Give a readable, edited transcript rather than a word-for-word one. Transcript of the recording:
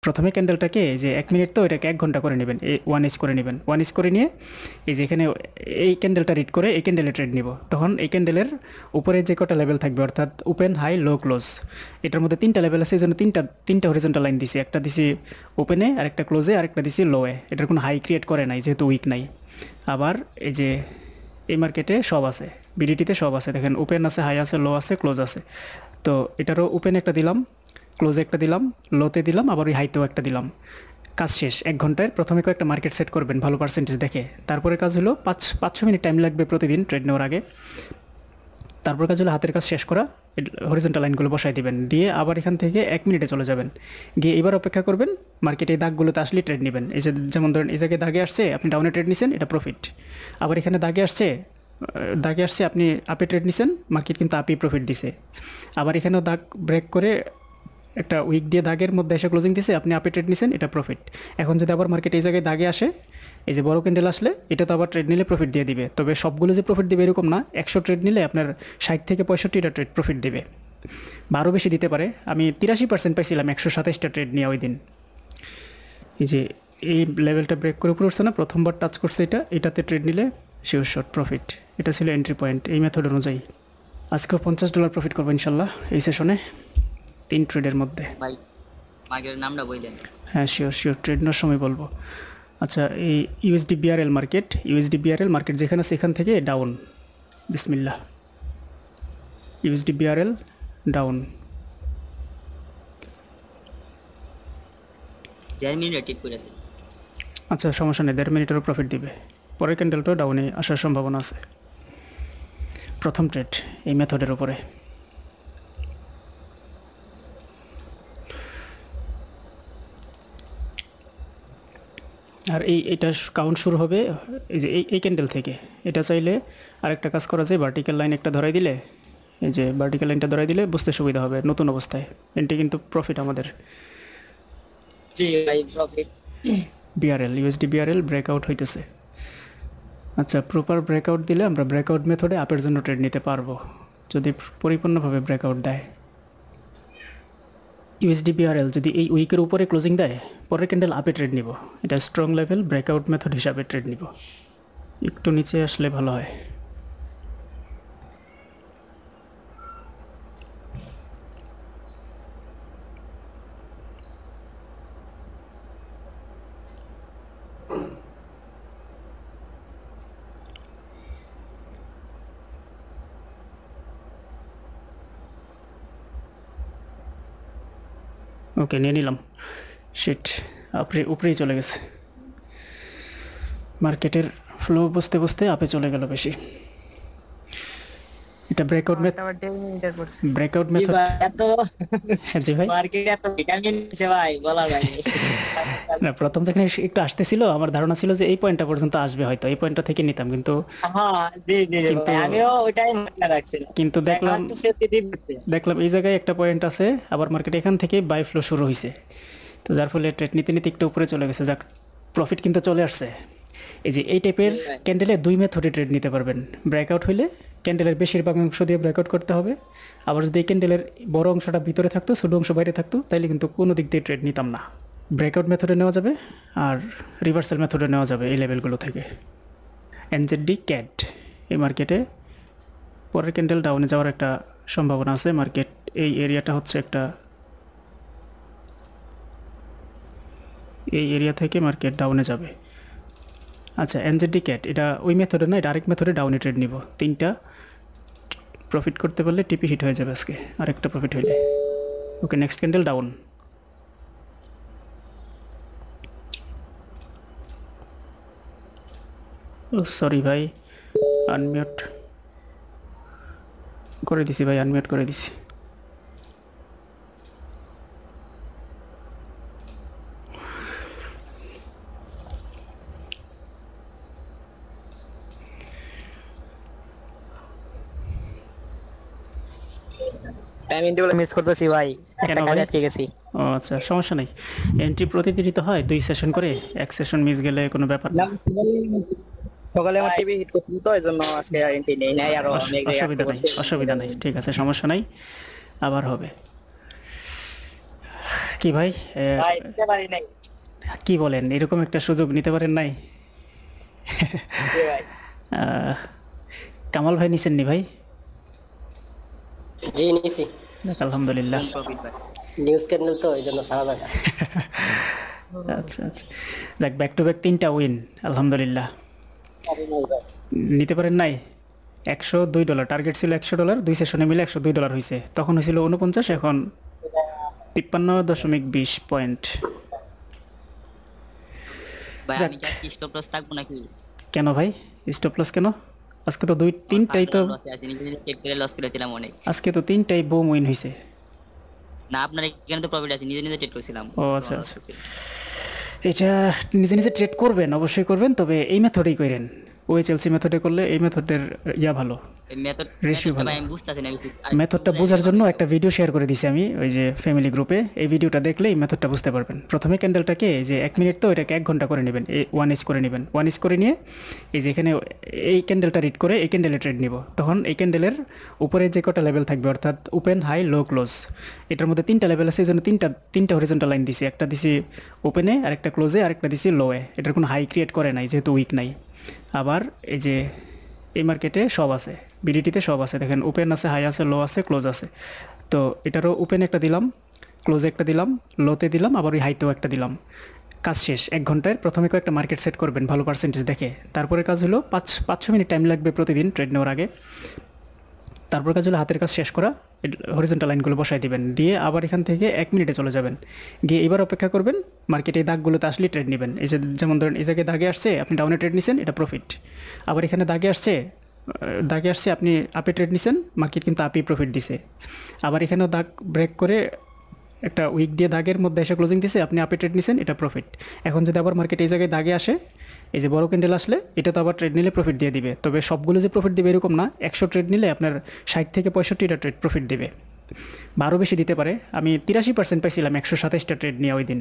প্রথমে ক্যান্ডেলটাকে এই যে 1 মিনিট তো এটাকে 1 ঘন্টা করে নেবেন, 1 ইঞ্চ করে নেবেন। 1 ইঞ্চ করে নিয়ে এই যে এখানে এই ক্যান্ডেলটা রিড করে এই ক্যান্ডেলে ট্রেড নিব। তখন এই ক্যান্ডেলের উপরে যে কটা লেভেল থাকবে অর্থাৎ ওপেন, হাই, লো, ক্লোজ, এটার মধ্যে 3টা লেভেল আছে, এই জন্য তিনটা হরিজন্টাল লাইন দিছি। একটা দিছি ওপেনে, আরেকটা ক্লোজে, আরেকটা দিছি লোয়ে। এটার কোনো হাই ক্রিয়েট করে নাই যেহেতু উইক নাই। আবার এই যে এই মার্কেটে সব আছে, বিডিটিতে সব আছে, দেখেন ওপেন আছে, হাই আছে, লো আছে, ক্লোজ আছে। তো এটারও ওপেন একটা দিলাম, ক্লোজে একটা দিলাম, লোতে দিলাম, আবার ওই হাইতেও একটা দিলাম। কাজ শেষ 1 ঘন্টায়। প্রথমে কয়েকটা মার্কেট সেট করবেন ভালো পার্সেন্টেজ দেখে। তারপরে কাজ হলো 5-6 মিনিট টাইম লাগবে প্রতিদিন ট্রেড নেওয়ার আগে। তারপর কাজ হলো হাতের কাজ শেষ করা, হরিজন্টাল লাইনগুলো বসাই দিবেন, দিয়ে আবার এখান থেকে 1 মিনিটে চলে যাবেন, গিয়ে এবার অপেক্ষা করবেন মার্কেটে এই দাগগুলোতে আসলে ট্রেড নেবেন। এই যে যেমন ধরেন এই জায়গায় দাগে আসছে, আপনি ডাউনে ট্রেড নিছেন, এটা প্রফিট। আবার এখানে দাগে আসছে আপনি আপে ট্রেড নিছেন, মার্কেট কিন্তু আপি প্রফিট দিছে। আবার এখানেও দাগ ব্রেক করে একটা উইক দিয়ে দাগের মধ্যে এসে ক্লোজিং দিছে, আপনি আপে ট্রেড নিছেন, এটা প্রফিট। এখন যদি আবার মার্কেট এই জায়গায় দাগে আসে, এই যে বড় ক্যান্ডেল আসলে, এটা তো আবার ট্রেড নিলে প্রফিট দিয়ে দিবে। তবে সবগুলো যে প্রফিট দিবে এরকম না, 100 ট্রেড নিলে আপনার 60 থেকে 65টা ট্রেড প্রফিট দিবে, বা আরও বেশি দিতে পারে। আমি 83% পাইছিলাম 127টা ট্রেড নিয়ে ওই দিন। এই যে এই লেভেলটা ব্রেক করে উপরে উঠছে না, প্রথমবার টাচ করছে এটাতে ট্রেড নিলে শিওর শর্ট প্রফিট। এটা ছিল এন্ট্রি পয়েন্ট এই মেথড অনুযায়ী। আজকেও $50 প্রফিট করবো ইনশাল্লাহ এই সেশনে, 3 ট্রেডের মধ্যে। ভাই মার্কেটের নামটা বললেন? হ্যাঁ শিওর ট্রেড নেওয়ার সময় বলবো। আচ্ছা, এই ইউএসডি বিআরএল মার্কেট যেখানে আছে এখান থেকে ডাউন। বিসমিল্লাহ। USD BRL down. 1.5 মিনিট ঠিক করেছে। আচ্ছা সমস্যা নেই, 1.5 মিনিটেরও প্রফিট দিবে। পরের ক্যান্ডেলটাও ডাউনে আসার সম্ভাবনা আছে। প্রথম ট্রেড এই মেথডের উপরে। আর এটা কাউন্ট শুরু হবে এই যে এই ক্যান্ডেল থেকে। এটা চাইলে আরেকটা কাজ করা যায়, ভার্টিক্যাল লাইন একটা ধরাই দিলে, এই যে ভার্টিক্যাল লাইনটা ধরাই দিলে বুঝতে সুবিধা হবে নতুন অবস্থায়। এটি কিন্তু প্রফিট আমাদের। জি ভাই প্রফিট। ইউএসডি বিআরএল ব্রেকআউট হইতেছে। আচ্ছা, প্রপার ব্রেকআউট দিলে আমরা ব্রেকআউট মেথডে আপের জন্য ট্রেড নিতে পারবো, যদি পরিপূর্ণভাবে ব্রেকআউট দেয়। ইউএসডি বিআরএল যদি এই উইকের উপরে ক্লোজিং দেয়, পরের ক্যান্ডেল আপে ট্রেড নিব। এটা স্ট্রং লেভেল ব্রেকআউট মেথড হিসাবে ট্রেড নিব। একটু নিচে আসলে ভালো হয়। ওকে, নিয়ে নিলাম। শিট, উপরেই চলে গেছে। মার্কেটের ফ্লো বুঝতে বুঝতে আপে চলে গেল বেশি। এটা ব্রেকআউট মেথড। জি ভাই, মার্কেটে এত ভিটামিন আছে ভাই বলা যায় না প্রথম যখন একটু আসতেছিল আমার ধারণা ছিল যে এই পয়েন্টটা পর্যন্ত আসবে, হয়তো এই পয়েন্টটা থেকে নিতাম, কিন্তু আমিও ওইটাই মনে রাখছিলাম। কিন্তু দেখলাম এই জায়গায় একটা পয়েন্ট আছে, আবার মার্কেট এখান থেকে বাই ফ্লো শুরু হয়েছে। তো যার ফলে ট্রেড নিতে নিতে একটু উপরে চলে গেছে, যাক প্রফিট কিন্তু চলে আসছে। এই যে এই টাইপের ক্যান্ডেলে 2 মেথডে ট্রেড নিতে পারবেন। ব্রেকআউট হইলে ক্যান্ডেলের বেশিরভাগ অংশ দিয়ে ব্রেকআউট করতে হবে। আবার যদি এই ক্যান্ডেলের বড় অংশটা ভিতরে থাকতো, ছোটো অংশ বাইরে থাকতো, তাইলে কিন্তু কোনো দিক দিয়ে ট্রেড নিতাম না। ব্রেকআউট মেথডে নেওয়া যাবে আর রিভার্সাল মেথডে নেওয়া যাবে এই লেভেলগুলো থেকে। এনজেডি ক্যাট এই মার্কেটে পরের ক্যান্ডেল ডাউনে যাওয়ার একটা সম্ভাবনা আছে। মার্কেট এই এরিয়াটা হচ্ছে একটা, এই এরিয়া থেকে মার্কেট ডাউনে যাবে। আচ্ছা, এনজেডি ক্যাট এটা ওই মেথডে না, এটা আরেক মেথডে ডাউনে ট্রেড নিব। 3টা প্রফিট করতে পারলে টিপি হিট হয়ে যাবে আজকে, আরেকটা প্রফিট হইলে। ওকে, নেক্সট ক্যান্ডেল ডাউন। ও সরি ভাই, আনমিউট করে দিছি ভাই, আনমিউট করে দিছি। টাইম ইন্টারভ্যাল মিস করতেছি ভাই, একটা কাজে আটকে গেছি। ও আচ্ছা, সমস্যা নেই। এন্ট্রি প্রতিদিনই তো হয় 2 সেশন করে, এক সেশন মিস গেলে কোনো ব্যাপার না। সকালে আমার টিভি হিট করছিল তো এজন্য আজকে এন্ট্রি নেই নাই। আর অসুবিধা নেই, ঠিক আছে, সমস্যা নাই, আবার হবে। কি ভাই ভাই নিতে পারি নাই। কি বলেন, এরকম একটা সুযোগ নিতে পারেন নাই? জি ভাই। আহ, কামাল ভাই নিছেন নি ভাই? জি নিছি। যাক, আলহামদুলিল্লাহ। ফুল প্রফিট ভাই। নিউজ চ্যানেল তো এই জন্য সারা যায় না। আচ্ছা আচ্ছা, যাক, ব্যাক টু ব্যাক 3টা উইন, আলহামদুলিল্লাহ। নিতে পারেন নাই? $102, টার্গেট ছিল $100, 2 সেশনে মিলে $102 হয়েছে। তখন হয়েছিল 49, এখন 53.20 পয়েন্ট। ভাই যাক। আমি কি আজকে স্টপ লস থাকবো নাকি? কেন ভাই স্টপ লস কেন? আজকে তো 2-3টাই তো, নিজে নিজে চেক করে লস করেছিলাম অনেক। আজকে তো 3টাই বুম উইন হয়েছে। না আপনার এখানে তো প্রফিট আছে, নিজে নিজে ট্রেড করেছিলাম। ও আচ্ছা আচ্ছা, এটা নিজে নিজে ট্রেড করবেন, অবশ্যই করবেন, তবে এই মেথডেই করেন। ওএচএলসি মেথডে করলে এই মেথডের ভালো, এই মেথড রেশিও ভালো। আমি বুঝতাছি না মেথডটা বোঝার জন্য একটা ভিডিও শেয়ার করে দিছি আমি ওই যে ফ্যামিলি গ্রুপে। এই ভিডিওটা দেখলে এই মেথডটা বুঝতে পারবেন। প্রথমে ক্যান্ডেলটাকে এই যে 1 মিনিট তো এটাকে 1 ঘন্টা করে নেবেন, 1 করে নেবেন। 1 করে নিয়ে এই যে এখানে এই ক্যান্ডেলটা রিড করে এই ক্যান্ডেলে ট্রেড নিব। তখন এই ক্যান্ডেলের উপরে যে কটা লেভেল থাকবে, অর্থাৎ ওপেন, হাই, লো, ক্লোজ, এটার মধ্যে 3টা লেভেল আছে, এই জন্য তিনটা হরিজন্টাল লাইন দিছি। একটা দিছি ওপেনে, আরেকটা ক্লোজে, আরেকটা দিছি লোয়ে। এটার কোনো হাই ক্রিয়েট করে নাই যেহেতু উইক নাই। আবার এই যে এই মার্কেটে সব আছে, বিডিটিতে সব আছে, দেখেন ওপেন আছে, হাই আছে, লো আছে, ক্লোজ আছে। তো এটারও ওপেন একটা দিলাম, ক্লোজে একটা দিলাম, লোতে দিলাম, আবার ওই হাইতেও একটা দিলাম। কাজ শেষ। 1 ঘন্টায় প্রথমে কয়েকটা মার্কেট সেট করবেন ভালো পার্সেন্টেজ দেখে। তারপরে কাজ হলো 5-6 মিনিট টাইম লাগবে প্রতিদিন ট্রেড নেওয়ার আগে। তারপর কাজ হলো হাতের কাজ শেষ করা, হরিজন্টাল লাইনগুলো বসাই দিবেন, দিয়ে আবার এখান থেকে 1 মিনিটে চলে যাবেন, গিয়ে এবার অপেক্ষা করবেন মার্কেটে এই দাগগুলোতে আসলে ট্রেড নেবেন। এই যে যেমন ধরেন এই জায়গায় দাগে আসছে, আপনি ডাউনে ট্রেড নিছেন, এটা প্রফিট। আবার এখানে দাগে আসছে আপনি আপে ট্রেড নিছেন, মার্কেট কিন্তু আপেই প্রফিট দিছে। আবার এখানেও দাগ ব্রেক করে একটা উইক দিয়ে দাগের মধ্যে এসে ক্লোজিং দিছে, আপনি আপে ট্রেড নিছেন, এটা প্রফিট। এখন যদি আবার মার্কেট এই জায়গায় দাগে আসে, এই যে বড় ক্যান্ডেল আসলে, এটা তো আবার ট্রেড নিলে প্রফিট দিয়ে দিবে। তবে সবগুলো যে প্রফিট দিবে এরকম না, 100 ট্রেড নিলে আপনার 60 থেকে 65টা ট্রেড প্রফিট দেবে, বা আরও বেশি দিতে পারে। আমি 83% পাইছিলাম 127টা ট্রেড নিয়ে ওই দিন।